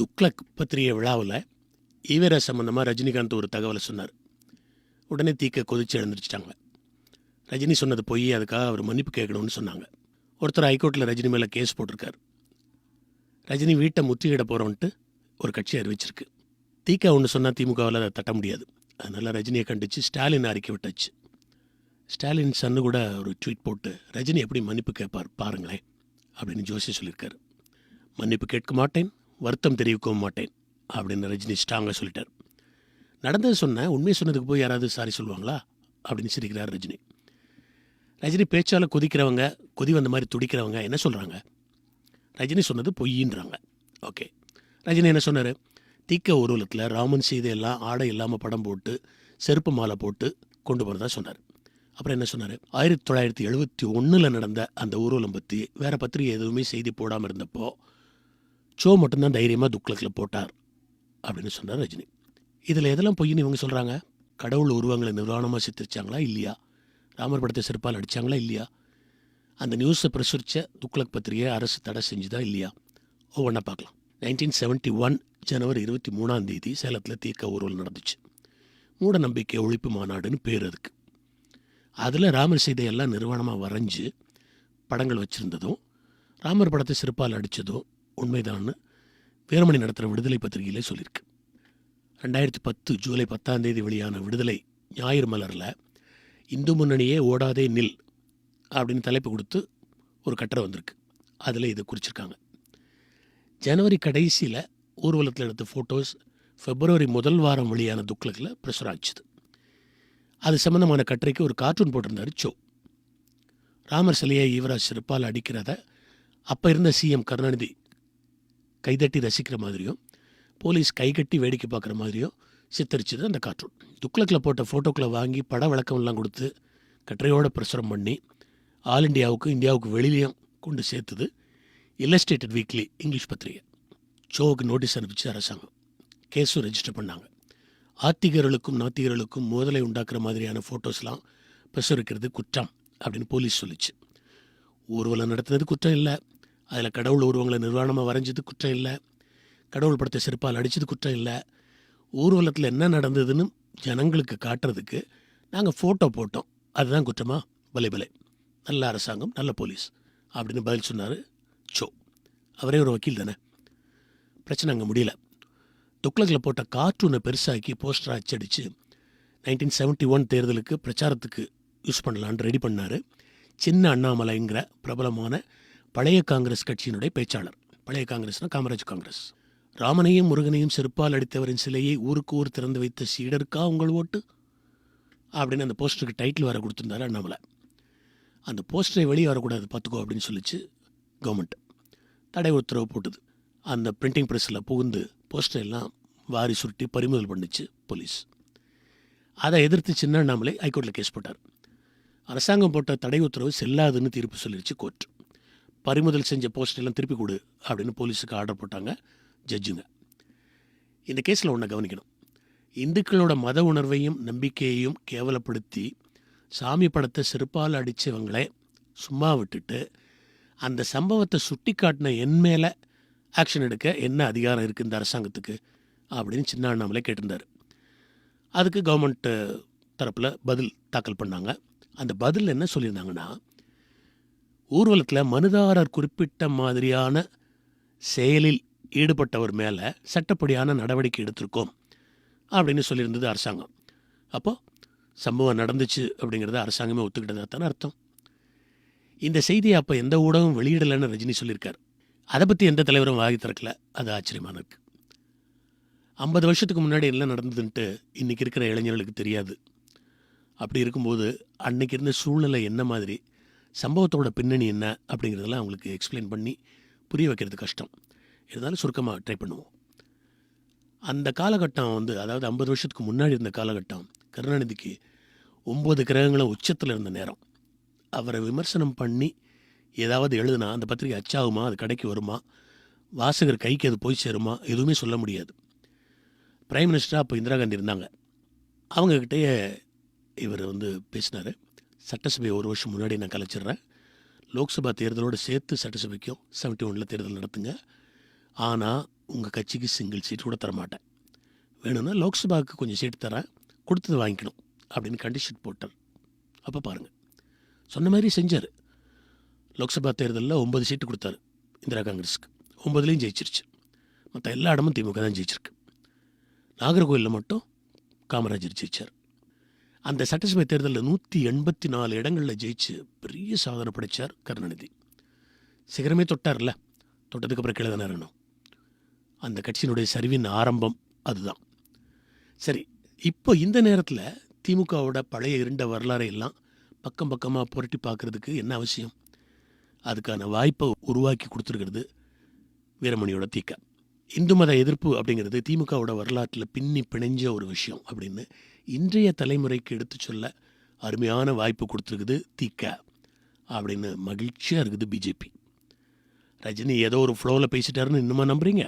துக்ளக் பத்திரிகை விழாவில் ஈவேரா சம்பந்தமாக ரஜினிகாந்த் ஒரு தகவலை சொன்னார். உடனே தீக்க கொதிச்சு எழுந்திரிச்சிட்டாங்க. ரஜினி சொன்னது பொய், அதுக்காக அவர் மன்னிப்பு கேட்கணும்னு சொன்னாங்க. ஒருத்தர் ஹைகோர்ட்டில் ரஜினி மேலே கேஸ் போட்டிருக்கார். ரஜினி வீட்டை முற்றுகையிட போகிறோன்ட்டு ஒரு கட்சி அறிவிச்சிருக்கு. தீக்க ஒன்று சொன்னால் திமுகவில் அதை தட்ட முடியாது. அதனால் ரஜினியை கண்டித்து ஸ்டாலின் அறிக்கை விட்டாச்சு. ஸ்டாலின் சன்னு கூட ஒரு ட்வீட் போட்டு ரஜினி எப்படி மன்னிப்பு கேட்பார் பாருங்களேன் அப்படின்னு ஜோசி சொல்லியிருக்காரு. மன்னிப்பு கேட்க மாட்டேன், வருத்தம் தெரிவிக்கவும் மாட்டேன் அப்படின்னு ரஜினி ஸ்ட்ராங்காக சொல்லிட்டார். நடந்தது சொன்னேன், உண்மையை சொன்னதுக்கு போய் யாராவது சாரி சொல்லுவாங்களா அப்படின்னு சிரிக்கிறார் ரஜினி. ரஜினி பேச்சால் கொதிக்கிறவங்க, கொதி வந்த மாதிரி துடிக்கிறவங்க என்ன சொல்கிறாங்க? ரஜினி சொன்னது பொய்யின்றாங்க. ஓகே, ரஜினி என்ன சொன்னார்? தீக்க ஊர்வலத்தில் ராமன் சீதையெல்லாம் ஆடை இல்லாமல் படம் போட்டு செருப்பு மாலை போட்டு கொண்டு போகிறதா சொன்னார். அப்புறம் என்ன சொன்னார்? 1971 நடந்த அந்த ஊர்வலம் பற்றி வேறு பத்திரிகை எதுவுமே செய்தி போடாமல் இருந்தப்போ ஷோ மட்டும்தான் தைரியமாக துக்ளக்கில் போட்டார் அப்படின்னு சொன்னார் ரஜினி. இதில் எதெல்லாம் பொய்ன்னு இவங்க சொல்கிறாங்க? கடவுள் உருவங்களை நிர்வாணமாக சித்தரிச்சாங்களா இல்லையா? ராமர் படத்தை செருப்பால் அடித்தாங்களா இல்லையா? அந்த நியூஸை பிரசுரித்த துக்ளக் பத்திரிகையை அரசு தடை செஞ்சுதா இல்லையா? ஒவ்வொன்றா பார்க்கலாம். 1971 ஜனவரி 23 சேலத்தில் தீக்க ஊர்வலம் நடந்துச்சு. மூட நம்பிக்கை ஒழிப்பு மாநாடுன்னு பேர் அதுக்கு. அதில் ராமர் சீதையெல்லாம் நிர்வாணமாக வரைஞ்சி படங்கள் வச்சுருந்ததும் ராமர் படத்தை செருப்பால் அடித்ததும் உண்மைதான்னு வீரமணி நடத்துகிற விடுதலை பத்திரிகையிலே சொல்லியிருக்கு. 2010 ஜூலை 10 வெளியான விடுதலை ஞாயிறு மலரில் இந்து முன்னணியே ஓடாதே நில் அப்படின்னு தலைப்பு கொடுத்து ஒரு கட்டுரை வந்திருக்கு. அதில் இதை குறிச்சிருக்காங்க. ஜனவரி கடைசியில் ஊர்வலத்தில் எடுத்த ஃபோட்டோஸ் பிப்ரவரி முதல் வாரம் வெளியான துக்ளக்கில் பிரசுராச்சுது. அது சம்மந்தமான கட்டுரைக்கு ஒரு கார்ட்டூன் போட்டிருந்தார் சோ. ராமர் சிலையை ஈவராஜ் செருப்பால் அடிக்கிறத அப்போ இருந்த சிஎம் கருணாநிதி கைதட்டி ரசிக்கிற மாதிரியும் போலீஸ் கைகட்டி வேடிக்கை பார்க்குற மாதிரியும் சித்தரிச்சது அந்த கார்ட்டூன். துக்ளக்கில் போட்ட ஃபோட்டோக்களை வாங்கி பட விளக்கம்லாம் கொடுத்து கட்டுரையோடு பிரசுரம் பண்ணி ஆல் இண்டியாவுக்கு இந்தியாவுக்கு வெளியிலையும் கொண்டு சேர்த்துது இல்லஸ்ட்ரேட்டட் வீக்லி இங்கிலீஷ் பத்திரிகை. ஷோவுக்கு நோட்டீஸ் அனுப்பிச்சு அரசாங்கம் கேஸும் ரெஜிஸ்டர் பண்ணாங்க. ஆத்திகர்களுக்கும் நாத்திகர்களுக்கும் மோதலை உண்டாக்குற மாதிரியான ஃபோட்டோஸ்லாம் பிரசுரிக்கிறது குற்றம் அப்படின்னு போலீஸ் சொல்லிச்சு. ஊர்வலம் நடத்துனது குற்றம் இல்லை, அதில் கடவுள் உருவங்களை நிர்வாணமாக வரைஞ்சது குற்றம் இல்லை, கடவுள் படத்தை செருப்பால் அடித்தது குற்றம் இல்லை. ஊர்வலத்தில் என்ன நடந்ததுன்னு ஜனங்களுக்கு காட்டுறதுக்கு நாங்கள் ஃபோட்டோ போட்டோம், அதுதான் குற்றமா? பலே நல்ல அரசாங்கம், நல்ல போலீஸ் அப்படின்னு பதில் சொன்னார் சோ. அவரே ஒரு வக்கீல் தானே. பிரச்சனை அங்கே முடியல. துக்ளக்கில் போட்ட கார்ட்டூனை பெருசாக்கி போஸ்டரை அச்சடித்து 1971 தேர்தலுக்கு பிரச்சாரத்துக்கு யூஸ் பண்ணலான்னு ரெடி பண்ணார் சின்ன அண்ணாமலைங்கிற பிரபலமான பழைய காங்கிரஸ் கட்சியினுடைய பேச்சாளர். பழைய காங்கிரஸ்னால் காமராஜ் காங்கிரஸ். ராமனையும் முருகனையும் செருப்பால் அடித்தவரின் சிலையை ஊருக்கு ஊர் திறந்து வைத்த சீடருக்கா உங்கள் ஓட்டு அப்படின்னு அந்த போஸ்டருக்கு டைட்டில் வேறு கொடுத்துருந்தாரு அண்ணாமலை. அந்த போஸ்டரை வெளியே வரக்கூடாது பார்த்துக்கோ அப்படின்னு சொல்லிச்சு கவர்மெண்ட். தடை உத்தரவு போட்டுது. அந்த பிரிண்டிங் ப்ரெஸ்ஸில் புகுந்து போஸ்டர் எல்லாம் வாரி சுருட்டி பறிமுதல் பண்ணிச்சு போலீஸ். அதை எதிர்த்து சின்ன அண்ணாமலை ஹைகோர்ட்டில் கேஸ் போட்டார். அரசாங்கம் போட்ட தடை உத்தரவு செல்லாதுன்னு தீர்ப்பு சொல்லிடுச்சு கோர்ட். பறிமுதல் செஞ்ச போஸ்டரெல்லாம் திருப்பி கொடு அப்படின்னு போலீஸுக்கு ஆர்டர் போட்டாங்க ஜட்ஜுங்க. இந்த கேஸில் ஒன்றை கவனிக்கணும். இந்துக்களோட மத உணர்வையும் நம்பிக்கையையும் கேவலப்படுத்தி சாமி படத்தை செருப்பால் அடித்தவங்களே சும்மா விட்டுட்டு அந்த சம்பவத்தை சுட்டி காட்டின என் மேலே ஆக்ஷன் எடுக்க என்ன அதிகாரம் இருக்குது இந்த அரசாங்கத்துக்கு அப்படின்னு சின்ன அண்ணாமலை கேட்டிருந்தார். அதுக்கு கவர்மெண்ட்டு தரப்பில் பதில் தாக்கல் பண்ணாங்க. அந்த பதில் என்ன சொல்லியிருந்தாங்கன்னா, ஊர்வலத்தில் மனுதாரர் குறிப்பிட்ட மாதிரியான செயலில் ஈடுபட்டவர் மேலே சட்டப்படியான நடவடிக்கை எடுத்திருக்கோம் அப்படின்னு சொல்லியிருந்தது அரசாங்கம். அப்போது சம்பவம் நடந்துச்சு அப்படிங்கிறத அரசாங்கமே ஒத்துக்கிட்டதா தானே அர்த்தம். இந்த செய்தியை அப்போ எந்த ஊடகம் வெளியிடலைன்னு ரஜினி சொல்லியிருக்கார். அதை பற்றி எந்த தலைவரும் வாங்கி திறக்கல. அது ஆச்சரியமான இருக்கு. 50 வருஷத்துக்கு முன்னாடி எல்லாம் நடந்ததுன்ட்டு இன்றைக்கி இருக்கிற இளைஞர்களுக்கு தெரியாது. அப்படி இருக்கும்போது அன்றைக்கி இருந்த சூழ்நிலை என்ன மாதிரி, சம்பவத்தோட பின்னணி என்ன அப்படிங்கிறதெல்லாம் அவங்களுக்கு எக்ஸ்பிளைன் பண்ணி புரிய வைக்கிறது கஷ்டம். இருந்தாலும் சுருக்கமாக ட்ரை பண்ணுவோம். அந்த காலகட்டம் அதாவது 50 வருஷத்துக்கு முன்னாடி இருந்த காலகட்டம் கருணாநிதிக்கு 9 கிரகங்களும் உச்சத்தில் இருந்த நேரம். அவரை விமர்சனம் பண்ணி ஏதாவது எழுதுனா அந்த பத்திரிகை அச்சாகுமா, அது கடைக்கு வருமா, வாசகர் கைக்கு அது போய் சேருமா, எதுவுமே சொல்ல முடியாது. பிரைம் மினிஸ்டராக அப்போ இந்திரா காந்தி இருந்தாங்க. அவங்கக்கிட்டேயே இவர் பேசினார். சட்டசபை ஒரு வருஷம் முன்னாடி நான் கலைச்சிட்றேன், லோக்சபா தேர்தலோடு சேர்த்து சட்டசபைக்கும் 71 தேர்தல் நடத்துங்க, ஆனால் உங்கள் கட்சிக்கு சிங்கிள் சீட் கூட தரமாட்டேன், வேணும்னா லோக்சபாவுக்கு கொஞ்சம் சீட்டு தரேன், கொடுத்தது வாங்கிக்கணும் அப்படின்னு கண்டிஷன் போட்டார். அப்போ பாருங்கள், சொன்ன மாதிரி செஞ்சார். லோக்சபா தேர்தலில் 9 சீட்டு கொடுத்தாரு இந்திரா காங்கிரஸுக்கு, 9லையும் ஜெயிச்சிருச்சு. மற்ற எல்லா இடமும் திமுக தான் ஜெயிச்சிருக்கு. நாகர்கோவிலில் மட்டும் காமராஜர் ஜெயிச்சார். அந்த சட்டசபை தேர்தலில் 184 இடங்களில் ஜெயிச்சு பெரிய சாதனை படைத்தார் கருணாநிதி. சிகரமே தொட்டார்ல, தொட்டதுக்கப்புறம் கீழே தானே இருக்கணும். அந்த கட்சியினுடைய சரிவின் ஆரம்பம் அதுதான். சரி, இப்போ இந்த நேரத்தில் திமுகவோட பழைய இருண்ட வரலாறை எல்லாம் பக்கம் பக்கமாக புரட்டி பார்க்குறதுக்கு என்ன அவசியம்? அதுக்கான வாய்ப்பை உருவாக்கி கொடுத்துருக்கிறது வீரமணியோட தீக்க. இந்து மத எதிர்ப்பு அப்படிங்கிறது திமுகவோட வரலாற்றில் பின்னி பிணைஞ்ச ஒரு விஷயம் அப்படின்னு இன்றைய தலைமுறைக்கு எடுத்து சொல்ல அருமையான வாய்ப்பு கொடுத்துருக்குது தீக்க அப்படின்னு மகிழ்ச்சியாக இருக்குது பிஜேபி. ரஜினி ஏதோ ஒரு ஃப்ளோவில் பேசிட்டாருன்னு இன்னுமா நம்புறீங்க?